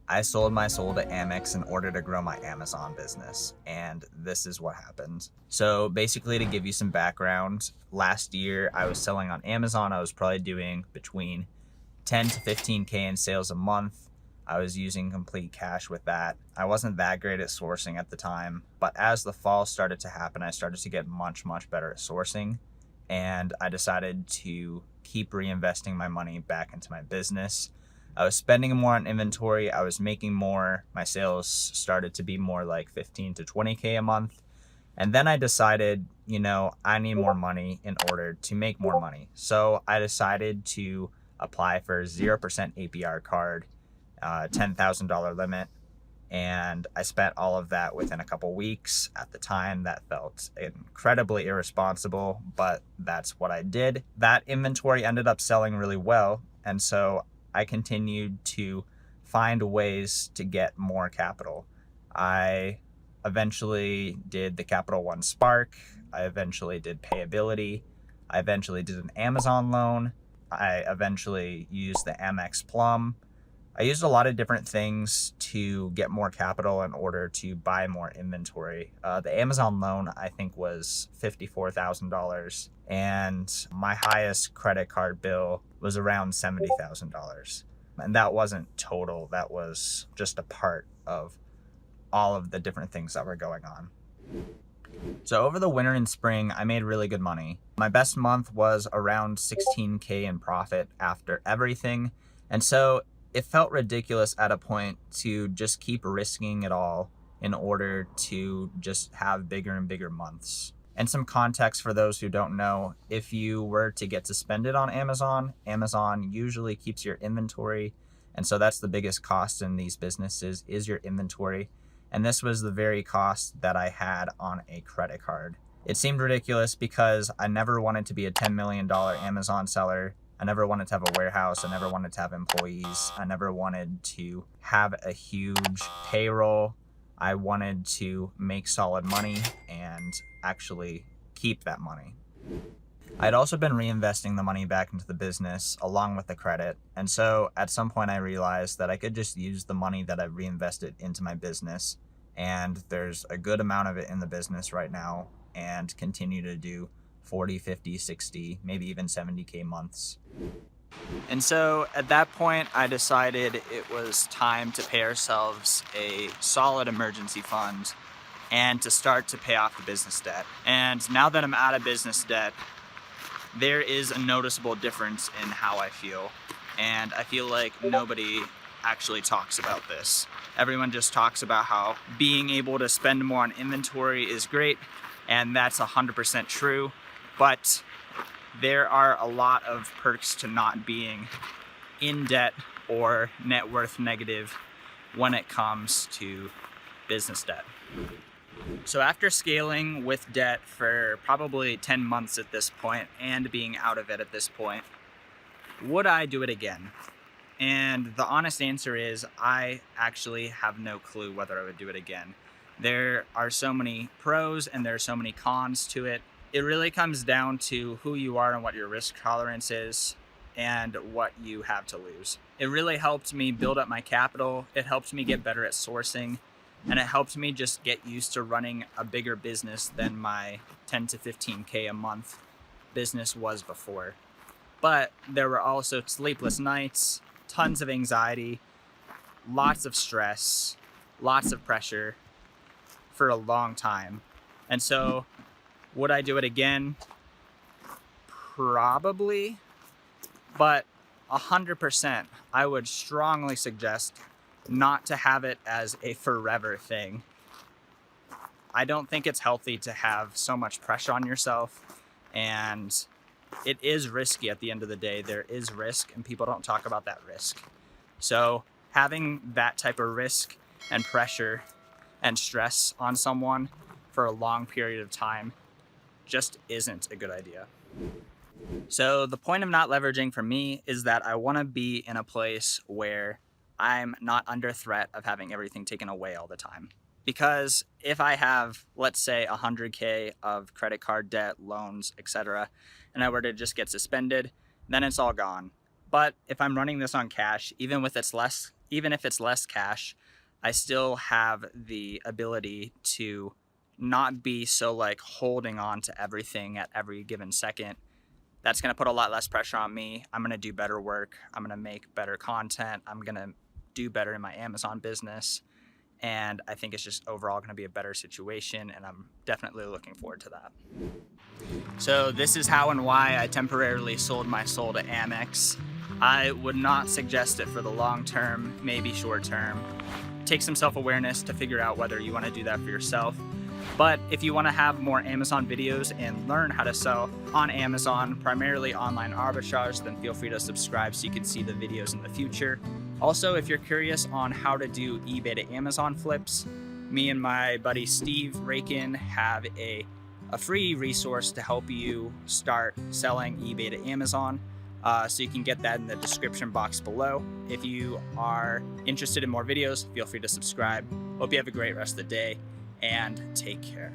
I sold my soul to Amex in order to grow my Amazon business, and this is what happened. So basically, to give you some background, last year I was selling on Amazon. I was probably doing between 10 to 15K in sales a month. I was using complete cash with that. I wasn't that great at sourcing at the time, but as the fall started to happen, I started to get much better at sourcing, and I decided to keep reinvesting my money back into my business. I was spending more on inventory. I was making more. My sales started to be more like 15 to 20K a month. And then I decided, I need more money in order to make more money. So I decided to apply for a 0% APR card, $10,000 limit. And I spent all of that within a couple weeks. At the time, that felt incredibly irresponsible, but that's what I did. That inventory ended up selling really well. And so I continued to find ways to get more capital. I eventually did the Capital One Spark. I eventually did payability. I eventually did an Amazon loan. I eventually used the Amex Plum. I used a lot of different things to get more capital in order to buy more inventory. The Amazon loan, I think, was $54,000, and my highest credit card bill was around $70,000. And that wasn't total, that was just a part of all of the different things that were going on. So over the winter and spring, I made really good money. My best month was around 16K in profit after everything. And so it felt ridiculous at a point to just keep risking it all in order to just have bigger and bigger months. And some context for those who don't know, if you were to get suspended on Amazon, Amazon usually keeps your inventory. And so that's the biggest cost in these businesses, is your inventory. And this was the very cost that I had on a credit card. It seemed ridiculous because I never wanted to be a $10 million Amazon seller. I never wanted to have a warehouse. I never wanted to have employees. I never wanted to have a huge payroll. I wanted to make solid money and actually keep that money. I'd also been reinvesting the money back into the business along with the credit. And so at some point I realized that I could just use the money that I reinvested into my business, and there's a good amount of it in the business right now, and continue to do 40, 50, 60, maybe even 70K months. And so at that point, I decided it was time to pay ourselves a solid emergency fund and to start to pay off the business debt. And now that I'm out of business debt, there is a noticeable difference in how I feel. And I feel like nobody actually talks about this. Everyone just talks about how being able to spend more on inventory is great, and that's 100% true. But there are a lot of perks to not being in debt or net worth negative when it comes to business debt. So after scaling with debt for probably 10 months at this point and being out of it at this point, would I do it again? And the honest answer is I actually have no clue whether I would do it again. There are so many pros and there are so many cons to it. It really comes down to who you are and what your risk tolerance is and what you have to lose. It really helped me build up my capital. It helped me get better at sourcing, and it helped me just get used to running a bigger business than my 10 to 15K a month business was before. But there were also sleepless nights, tons of anxiety, lots of stress, lots of pressure for a long time. And so would I do it again? Probably, but 100%, I would strongly suggest not to have it as a forever thing. I don't think it's healthy to have so much pressure on yourself, and it is risky at the end of the day. There is risk, and people don't talk about that risk. So having that type of risk and pressure and stress on someone for a long period of time just isn't a good idea. So the point of not leveraging for me is that I want to be in a place where I'm not under threat of having everything taken away all the time. Because if I have, let's say, 100K of credit card debt, loans, etc., and I were to just get suspended, then it's all gone. But if I'm running this on cash, even with its less even if it's less cash, I still have the ability to not be so like holding on to everything at every given second. That's going to put a lot less pressure on me. I'm going to do better work. I'm going to make better content. I'm going to do better in my Amazon business. And I think it's just overall going to be a better situation, and I'm definitely looking forward to that. So this is how and why I temporarily sold my soul to Amex. I would not suggest it for the long term, maybe short term. Take some self-awareness to figure out whether you want to do that for yourself. But if you want to have more Amazon videos and learn how to sell on Amazon, primarily online arbitrage, then feel free to subscribe so you can see the videos in the future. Also, if you're curious on how to do eBay to Amazon flips, me and my buddy 𝗬𝗏 have a free resource to help you start selling eBay to Amazon. So you can get that in the description box below. If you are interested in more videos, feel free to subscribe. Hope you have a great rest of the day, and take care.